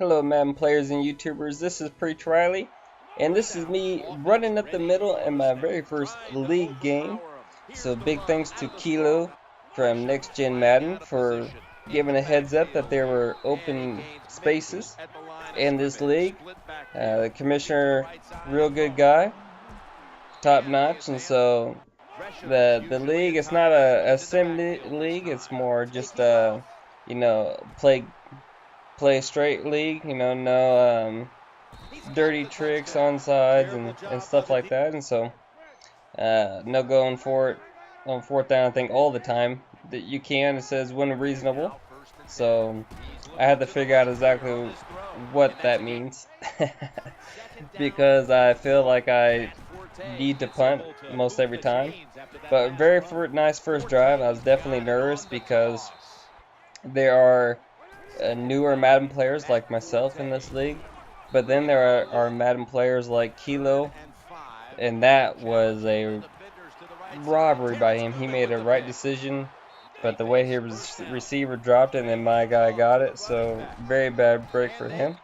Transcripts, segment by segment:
Hello, Madden players and YouTubers. This is Preach Riley, and this is me running up the middle in my very first league game. So big thanks to Kilo from Next Gen Madden for giving a heads up that there were open spaces in this league. The commissioner, real good guy, top notch, and so the league is not a sim league. It's more just play straight league, no dirty tricks on sides and stuff like that. And so no going for it on fourth down, I think, all the time that you can. It says when reasonable. So I had to figure out exactly what that means because I feel like I need to punt most every time. But very nice first drive. I was definitely nervous because there are newer Madden players like myself in this league, but then there are Madden players like Kilo, and that was a robbery by him. He made a right decision, but the way his receiver dropped it, and then my guy got it, so very bad break for him.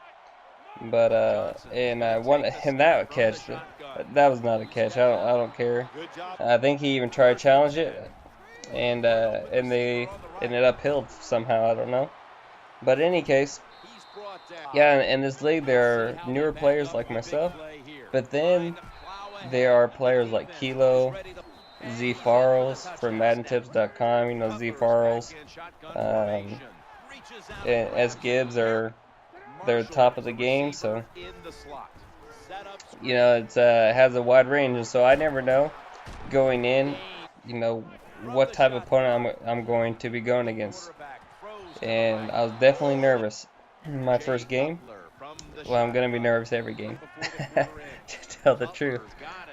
But and I won, and that catch, that was not a catch. I don't care. I think he even tried to challenge it, and they ended up uphill somehow. I don't know. But in any case, yeah, in this league there are newer players like myself, but then there are players like Kilo, Z Farrells from MaddenTips.com, Z Farrells, and S Gibbs they're top of the game, so it's has a wide range, and so I never know going in, what type of opponent I'm going to be going against. And I was definitely nervous in my first game. Well, I'm going to be nervous every game, to tell the truth.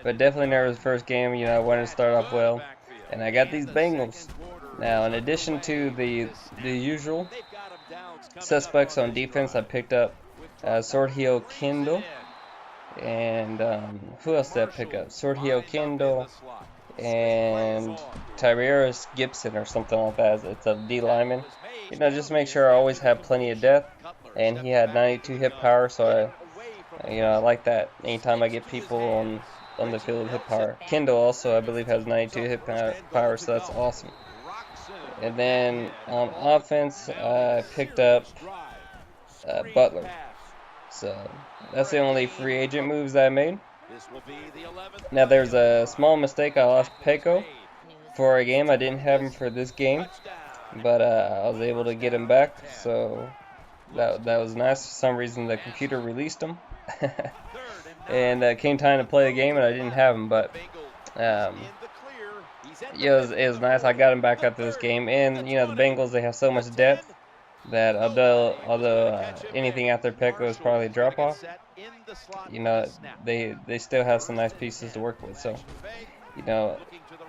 But definitely nervous first game. I wanted to start off well. And I got these Bengals. Now, in addition to the usual suspects on defense, I picked up Sword Heel Kendall. And who else did I pick up? Sword Heel Kendall and Tyrese Gibson or something like that. It's a D lineman. Just make sure I always have plenty of depth. And he had 92 hit power, so I like that. Anytime I get people on the field with hit power. Kendall also, I believe, has 92 hit power, so that's awesome. And then on offense, I picked up Butler. So that's the only free agent moves that I made. Now there's a small mistake. I lost Peko for a game. I didn't have him for this game, but I was able to get him back, so that was nice. For some reason the computer released him and it came time to play the game and I didn't have him, but it was nice. I got him back after this game, and the Bengals, they have so much depth that although anything after Peko is probably a drop off, they still have some nice pieces to work with. So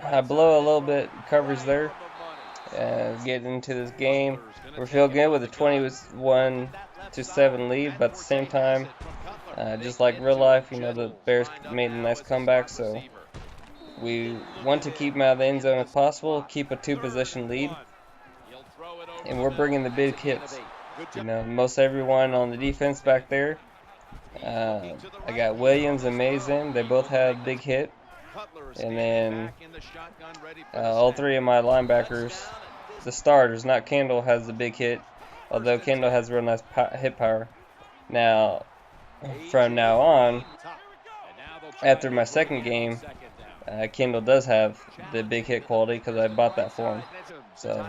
I blow a little bit coverage there. Get into this game. We're feeling good with a 21-7 lead, but at the same time, just like real life, the Bears made a nice comeback, so we want to keep them out of the end zone if possible, keep a 2-possession lead, and we're bringing the big hits. Most everyone on the defense back there. I got Williams and Mason. They both had big hit. And then all three of my linebackers, the starters, not Kendall, has the big hit, although Kendall has real nice hit power. Now, from now on, after my second game, Kendall does have the big hit quality because I bought that for him. So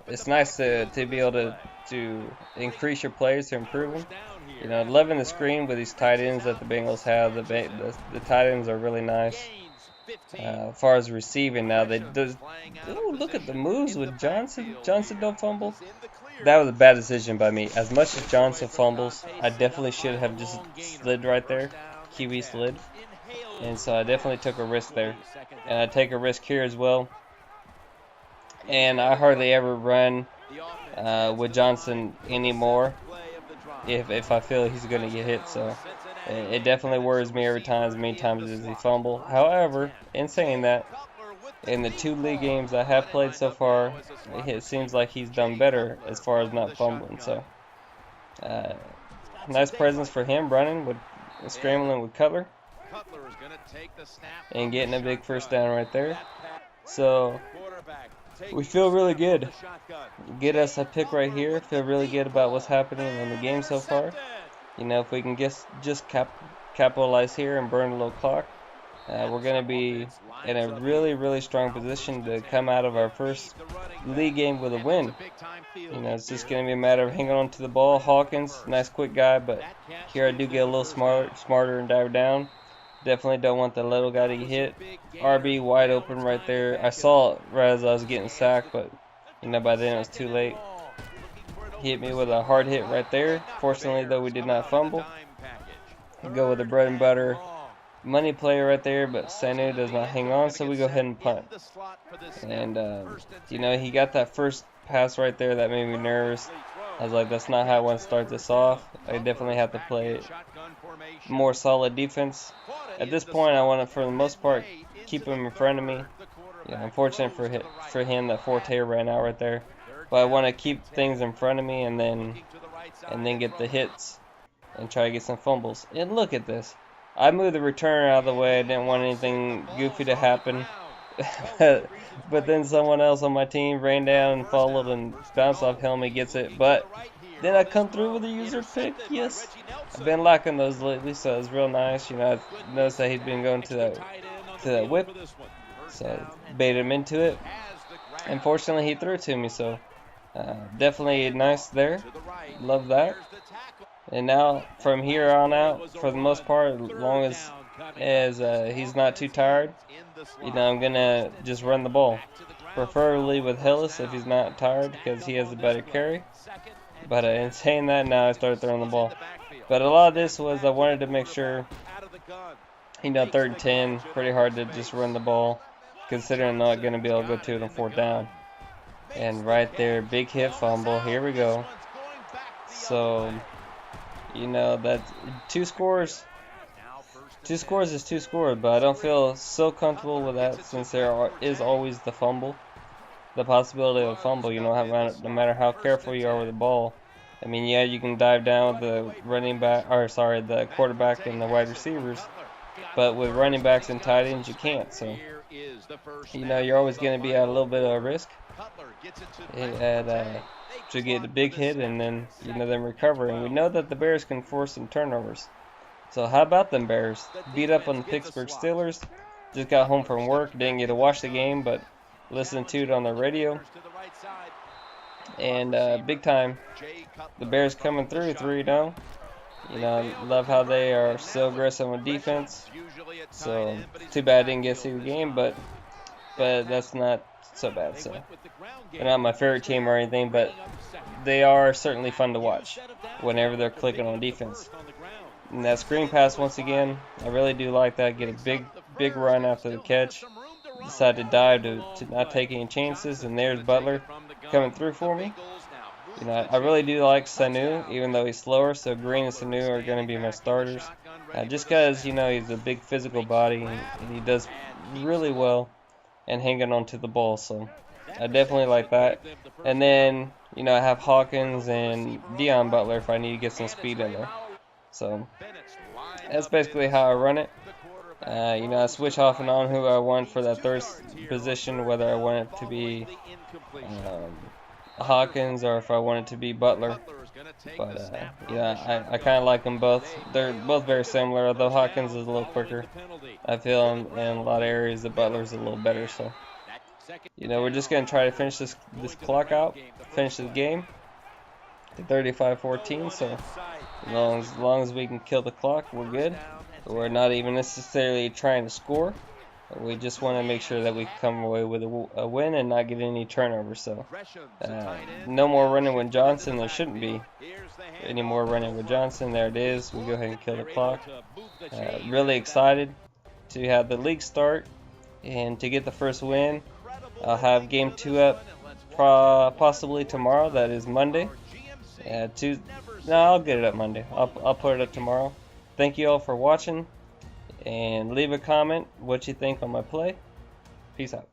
it's nice to be able to increase your players, to improve them. Loving the screen with these tight ends that the Bengals have. The tight ends are really nice. As far as receiving now, look at the moves with Johnson. Johnson don't fumble. That was a bad decision by me. As much as Johnson fumbles, I definitely should have just slid right there. QB slid. And so I definitely took a risk there. And I take a risk here as well. And I hardly ever run with Johnson anymore if I feel he's going to get hit. So it definitely worries me every time, as many times as he fumble. However, in saying that, in the 2 league games I have played so far, it seems like he's done better as far as not fumbling. So Nice presence for him, running with scrambling with Cutler and getting a big first down right there. So we feel really good. Get us a pick right here. Feel really good about what's happening in the game so far. You know, if we can just capitalize here and burn a little clock, we're going to be in a really strong position to come out of our first league game with a win. You know, it's just going to be a matter of hanging on to the ball. Hawkins, nice quick guy, but here I do get a little smarter and dive down. Definitely don't want the little guy to get hit. RB wide open right there. I saw it right as I was getting sacked, but you know, by then it was too late. He hit me with a hard hit right there. Fortunately, though, we did not fumble. Go with the bread and butter money play right there, but Sanu does not hang on, so we go ahead and punt. And you know, he got that first pass right there that made me nervous. I was like, that's not how I want to start this off. I definitely have to play more solid defense. At this point, I want to, for the most part, keep him in front of me. You know, unfortunate for him that Forte ran out right there. But I want to keep things in front of me and then get the hits and try to get some fumbles. And look at this. I moved the returner out of the way. I didn't want anything goofy to happen. But then someone else on my team ran down and followed and bounced off helmet, gets it. But then I come through with a user pick. Yes. I've been lacking those lately, so it's real nice. You know, I noticed that he'd been going to that whip. So baited him into it. Unfortunately, he threw it to me, so definitely nice there. Love that. And now from here on out, for the most part, as long as he's not too tired, you know, I'm gonna just run the ball, preferably with Hillis if he's not tired, because he has a better carry. But in saying that, now I started throwing the ball. But a lot of this was I wanted to make sure, you know, 3rd and 10, pretty hard to just run the ball, considering I'm not gonna be able to go to it on 4th down. And right there, big hit fumble. Here we go. So, you know, that's 2 scores. 2 scores is 2 scores, but I don't feel so comfortable with that since there is always the fumble, the possibility of a fumble. You know, no matter how careful you are with the ball. I mean, yeah, you can dive down with the the quarterback and the wide receivers, but with running backs and tight ends, you can't. So, you know, you're always going to be at a little bit of a risk to get a big hit and then, you know, then recover. And we know that the Bears can force some turnovers. So how about them Bears? Beat up on the Pittsburgh Steelers. Just got home from work. Didn't get to watch the game, but listened to it on the radio. And big time. The Bears coming through 3-0. You know, love how they are so aggressive on defense. So too bad I didn't get to see the game, but that's not so bad. So they're not my favorite team or anything, but they are certainly fun to watch whenever they're clicking on defense. And that screen pass once again, I really do like that. Get a big run after the catch. Decide to dive to not take any chances, and there's Butler coming through for me. You know, I really do like Sanu, even though he's slower. So Green and Sanu are going to be my starters, just because, you know, he's a big physical body and he does really well and hanging on to the ball. So I definitely like that. And then, you know, I have Hawkins and Dion Butler if I need to get some speed in there. So that's basically how I run it. You know, I switch off and on who I want for that 3rd position, whether I want it to be Hawkins or if I want it to be Butler. But yeah, I kind of like them both. They're both very similar, although Hawkins is a little quicker. I feel in a lot of areas the Butler's a little better. So, you know, we're just going to try to finish this clock out, finish the game to 35-14. So as long as we can kill the clock, we're good. We're not even necessarily trying to score. We just want to make sure that we come away with a win and not get any turnovers. So no more running with Johnson. There shouldn't be any more running with Johnson. There it is. We go ahead and kill the clock. Really excited to have the league start and to get the first win. I'll have game 2 up possibly tomorrow. That is Monday. No, I'll get it up Monday. I'll put it up tomorrow. Thank you all for watching, and leave a comment what you think on my play. Peace out.